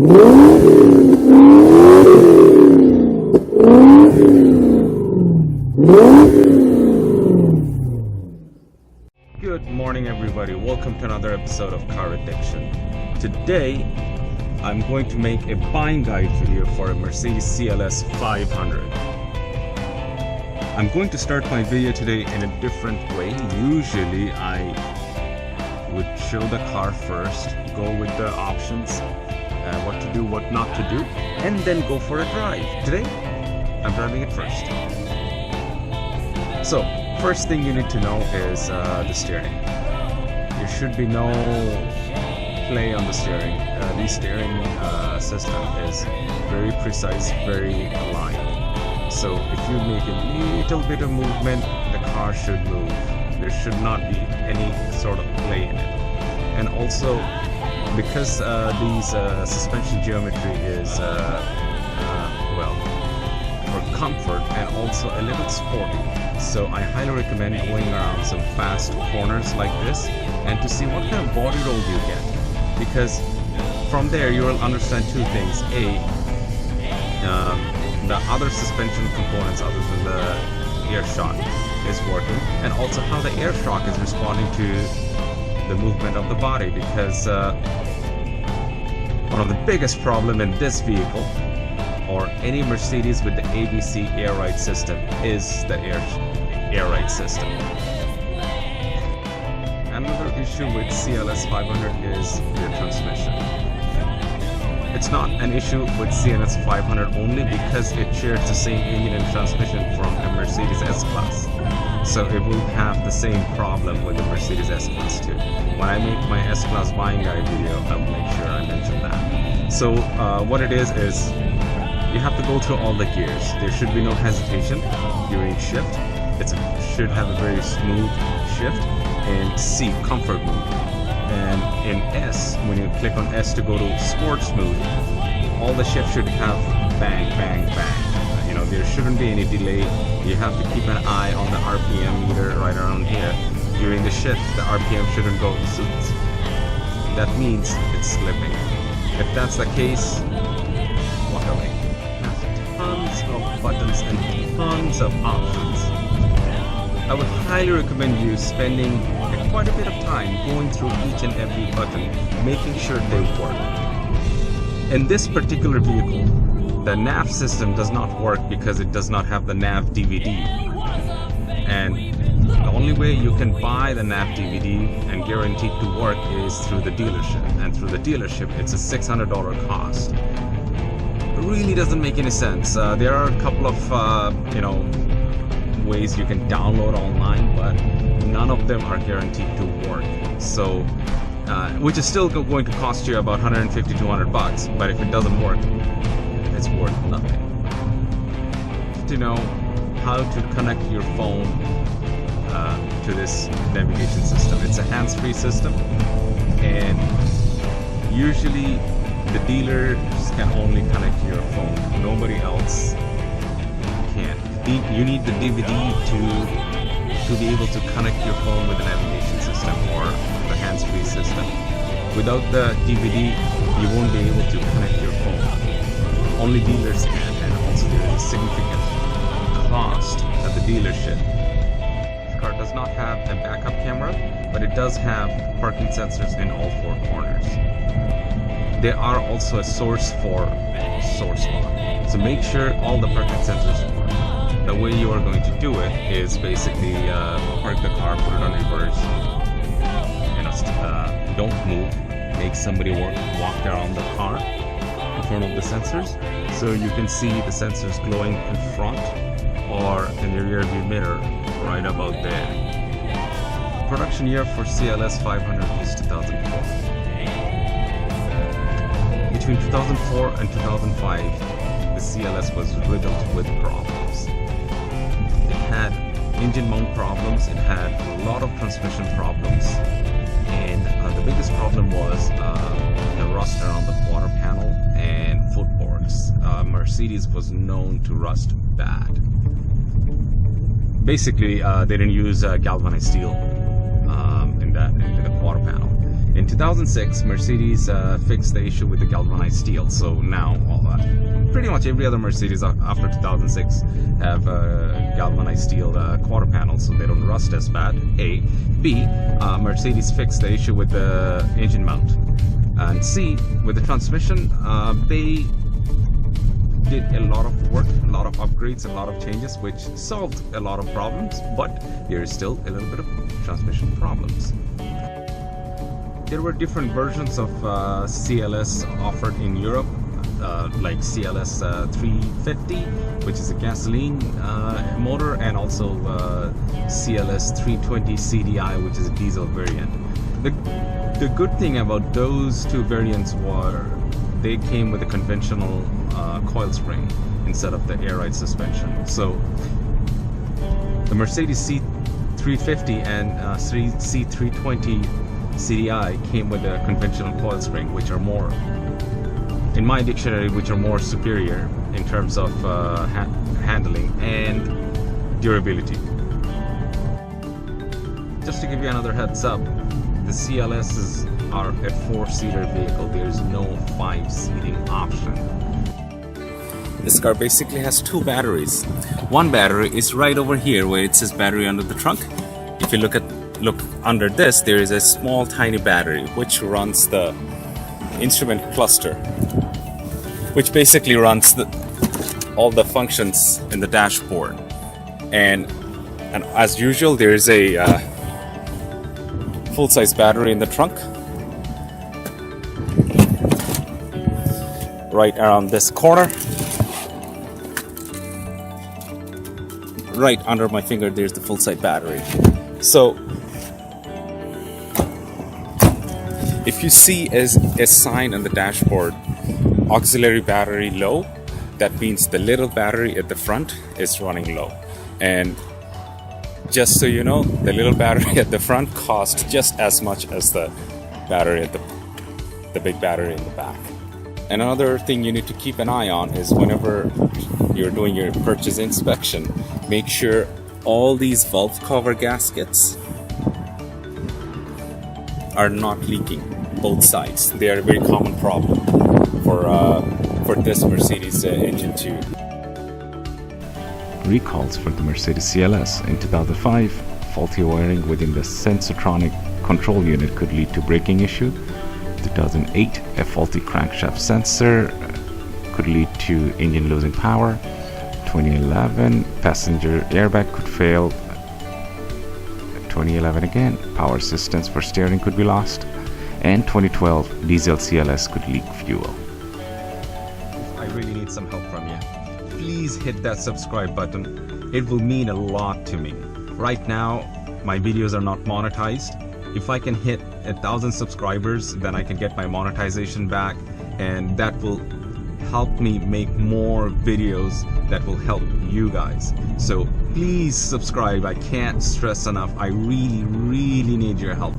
Good morning everybody, welcome to another episode of Car Addiction. Today I'm going to make a buying guide video for a Mercedes CLS 500. I'm going to start my video today in a different way. Usually I would show the car first, go with the options, what to do, what not to do, and then go for a drive. Today I'm driving it first. So first thing you need to know is the steering. There should be no play on the steering. The steering system is very precise, very aligned. So if you make a little bit of movement, the car should move. There should not be any sort of play in it. And also, because these suspension geometry is well, for comfort and also a little sporty. So I highly recommend going around some fast corners like this and to see what kind of body roll you get, because from there you will understand two things. The other suspension components other than the air shock is working, and also how the air shock is responding to the movement of the body, because one of the biggest problem in this vehicle or any Mercedes with the ABC air ride system is the air ride system. Another issue with CLS 500 is the transmission. It's not an issue with CLS 500 only because it shares the same engine and transmission from a Mercedes S-Class. So it will have the same problem with the Mercedes S-Class too. When I make my S-Class buying guide video, I'll make sure I mention that. So what it is you have to go through all the gears. There should be no hesitation during shift. It should have a very smooth shift. And C, comfort mode. And in S, when you click on S to go to sports mode, all the shift should have bang, bang, bang. You know, there shouldn't be any delay. You have to keep an eye on the RPM meter right around here. During the shift, the RPM shouldn't go zoot. That means it's slipping. If that's the case, walk away. Tons of buttons and tons of options. I would highly recommend you spending quite a bit of time going through each and every button, making sure they work. In this particular vehicle, the nav system does not work because it does not have the nav DVD. And the only way you can buy the nav DVD and guaranteed to work is through the dealership. And through the dealership, it's a $600 cost. It really doesn't make any sense. There are a couple of ways you can download online, but none of them are guaranteed to work. So which is still going to cost you about 150 to 200 bucks, but if it doesn't work, it's worth nothing. To know how to connect your phone to this navigation system. It's a hands-free system, and usually the dealers can only connect to your phone. Nobody else can. You need the DVD to be able to connect your phone with the navigation system or the hands-free system. Without the DVD, you won't be able to connect your phone. Only dealers can, and also there is a significant cost at the dealership. This car does not have a backup camera, but it does have parking sensors in all four corners. There are also a source for source spot. So make sure all the parking sensors work. The way you are going to do it is basically park the car, put it on reverse, don't move, make somebody walk around the car in front of the sensors, so you can see the sensors glowing in front or in the rear view mirror right about there. Production year for CLS 500 is 2004. Between 2004 and 2005, the CLS was riddled with problems. It had engine mount problems, it had a lot of transmission problems, and the biggest problem was the rust around the quarter panel and footboards. Mercedes was known to rust bad. Basically, they didn't use galvanized steel into the quarter panel. In in 2006, Mercedes fixed the issue with the galvanized steel. So now, pretty much every other Mercedes after 2006 have galvanized steel quarter panels, so they don't rust as bad. A. B. Mercedes fixed the issue with the engine mount. And C. With the transmission, they did a lot of work, a lot of upgrades, a lot of changes, which solved a lot of problems, but there is still a little bit of transmission problems. There were different versions of CLS offered in Europe, like CLS 350, which is a gasoline motor, and also CLS 320 CDI, which is a diesel variant. The good thing about those two variants were they came with a conventional coil spring instead of the air ride suspension. So the Mercedes C350 and C320 CDI came with a conventional coil spring, which are more, in my dictionary, which are more superior in terms of handling and durability. Just to give you another heads up, the CLSs are a 4-seater vehicle. There's no 5-seating option. This car basically has two batteries. One battery is right over here where it says battery under the trunk. If you look under this, there is a small tiny battery which runs the instrument cluster, which basically runs all the functions in the dashboard. And as usual, there is a full-size battery in the trunk, right around this corner. Right under my finger, there's the full-size battery. So if you see a sign on the dashboard, auxiliary battery low, that means the little battery at the front is running low. And just so you know, the little battery at the front costs just as much as the battery at the big battery in the back. And another thing you need to keep an eye on is whenever you're doing your purchase inspection, make sure all these valve cover gaskets are not leaking, both sides. They are a very common problem for this Mercedes engine too. Recalls for the Mercedes CLS. In 2005, faulty wiring within the Sensotronic control unit could lead to braking issue. 2008, a faulty crankshaft sensor could lead to engine losing power. 2011, passenger airbag could fail. 2011 again, power assistance for steering could be lost. And 2012, diesel CLS could leak fuel. I really need some help from you. Please hit that subscribe button. It will mean a lot to me. Right now, my videos are not monetized. If I can hit 1,000 subscribers, then I can get my monetization back, and that will help me make more videos that will help you guys. So please subscribe. I can't stress enough. I really need your help.